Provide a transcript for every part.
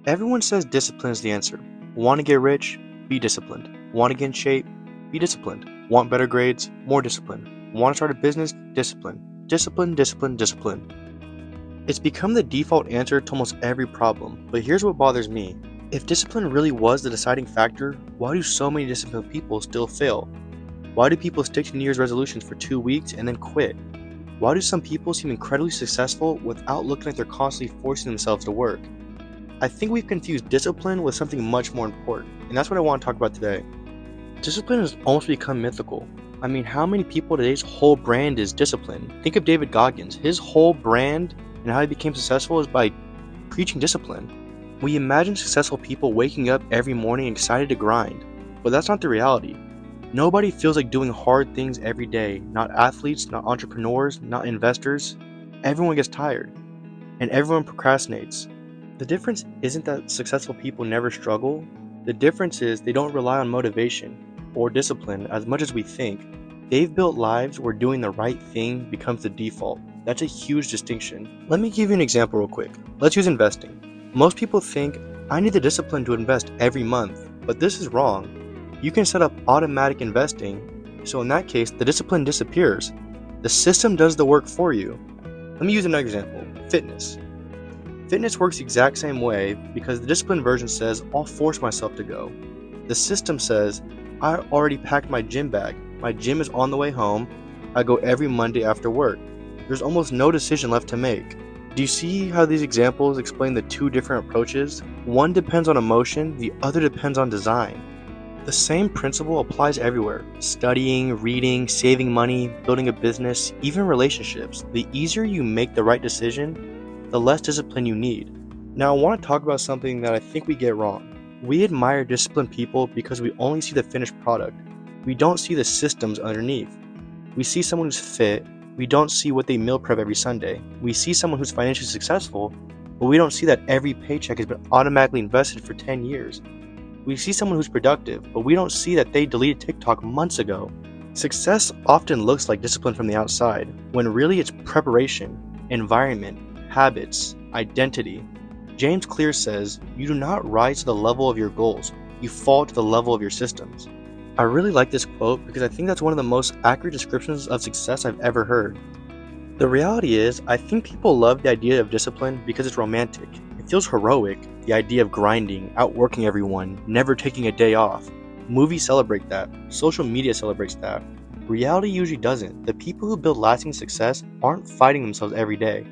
Everyone says discipline is the answer. Want to get rich? Be disciplined. Want to get in shape? Be disciplined. Want better grades? More discipline. Want to start a business? Discipline. Discipline, discipline, discipline. It's become the default answer to almost every problem, but here's what bothers me. If discipline really was the deciding factor, why do so many disciplined people still fail? Why do people stick to New Year's resolutions for 2 weeks and then quit? Why do some people seem incredibly successful without looking like they're constantly forcing themselves to work? I think we've confused discipline with something much more important, and that's what I want to talk about today. Discipline has almost become mythical. I mean, how many people today's whole brand is discipline? Think of David Goggins. His whole brand and how he became successful is by preaching discipline. We imagine successful people waking up every morning excited to grind, but that's not the reality. Nobody feels like doing hard things every day. Not athletes, not entrepreneurs, not investors. Everyone gets tired, and everyone procrastinates. The difference isn't that successful people never struggle. The difference is they don't rely on motivation or discipline as much as we think. They've built lives where doing the right thing becomes the default. That's a huge distinction. Let me give you an example real quick. Let's use investing. Most people think, I need the discipline to invest every month, but this is wrong. You can set up automatic investing, so in that case, the discipline disappears. The system does the work for you. Let me use another example, fitness. Fitness works the exact same way because the disciplined version says, I'll force myself to go. The system says, I already packed my gym bag. My gym is on the way home. I go every Monday after work. There's almost no decision left to make. Do you see how these examples explain the two different approaches? One depends on emotion, the other depends on design. The same principle applies everywhere. Studying, reading, saving money, building a business, even relationships. The easier you make the right decision, the less discipline you need. Now I want to talk about something that I think we get wrong. We admire disciplined people because we only see the finished product. We don't see the systems underneath. We see someone who's fit, we don't see what they meal prep every Sunday. We see someone who's financially successful, but we don't see that every paycheck has been automatically invested for 10 years. We see someone who's productive, but we don't see that they deleted TikTok months ago. Success often looks like discipline from the outside, when really it's preparation, environment, habits, identity. James Clear says, you do not rise to the level of your goals, you fall to the level of your systems. I really like this quote because I think that's one of the most accurate descriptions of success I've ever heard. The reality is, I think people love the idea of discipline because it's romantic. It feels heroic, the idea of grinding, outworking everyone, never taking a day off. Movies celebrate that, social media celebrates that. Reality usually doesn't. The people who build lasting success aren't fighting themselves every day.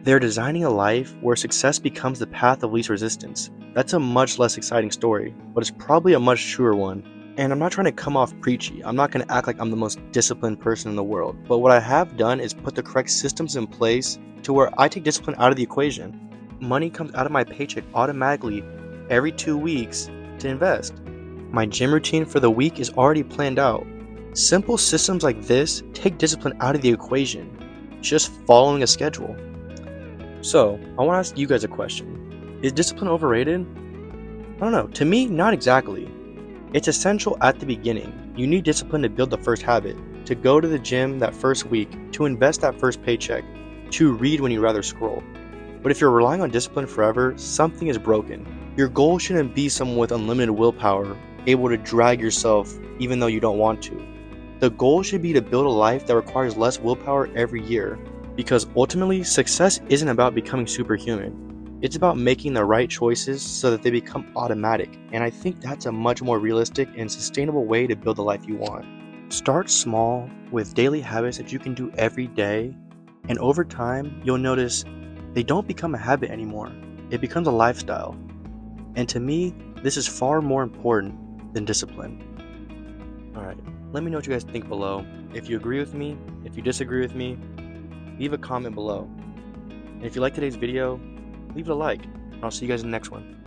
They're designing a life where success becomes the path of least resistance. That's a much less exciting story, but it's probably a much truer one. And I'm not trying to come off preachy. I'm not going to act like I'm the most disciplined person in the world. But what I have done is put the correct systems in place to where I take discipline out of the equation. Money comes out of my paycheck automatically every 2 weeks to invest. My gym routine for the week is already planned out. Simple systems like this take discipline out of the equation. It's just following a schedule. So, I want to ask you guys a question. Is discipline overrated? I don't know. To me, not exactly. It's essential at the beginning. You need discipline to build the first habit, to go to the gym that first week, to invest that first paycheck, to read when you'd rather scroll. But if you're relying on discipline forever, something is broken. Your goal shouldn't be someone with unlimited willpower, able to drag yourself even though you don't want to. The goal should be to build a life that requires less willpower every year, because ultimately, success isn't about becoming superhuman. It's about making the right choices so that they become automatic, and I think that's a much more realistic and sustainable way to build the life you want. Start small with daily habits that you can do every day, and over time, you'll notice they don't become a habit anymore. It becomes a lifestyle. And to me, this is far more important than discipline. Alright, let me know what you guys think below. If you agree with me, if you disagree with me, leave a comment below. And if you like today's video, leave it a like. I'll see you guys in the next one.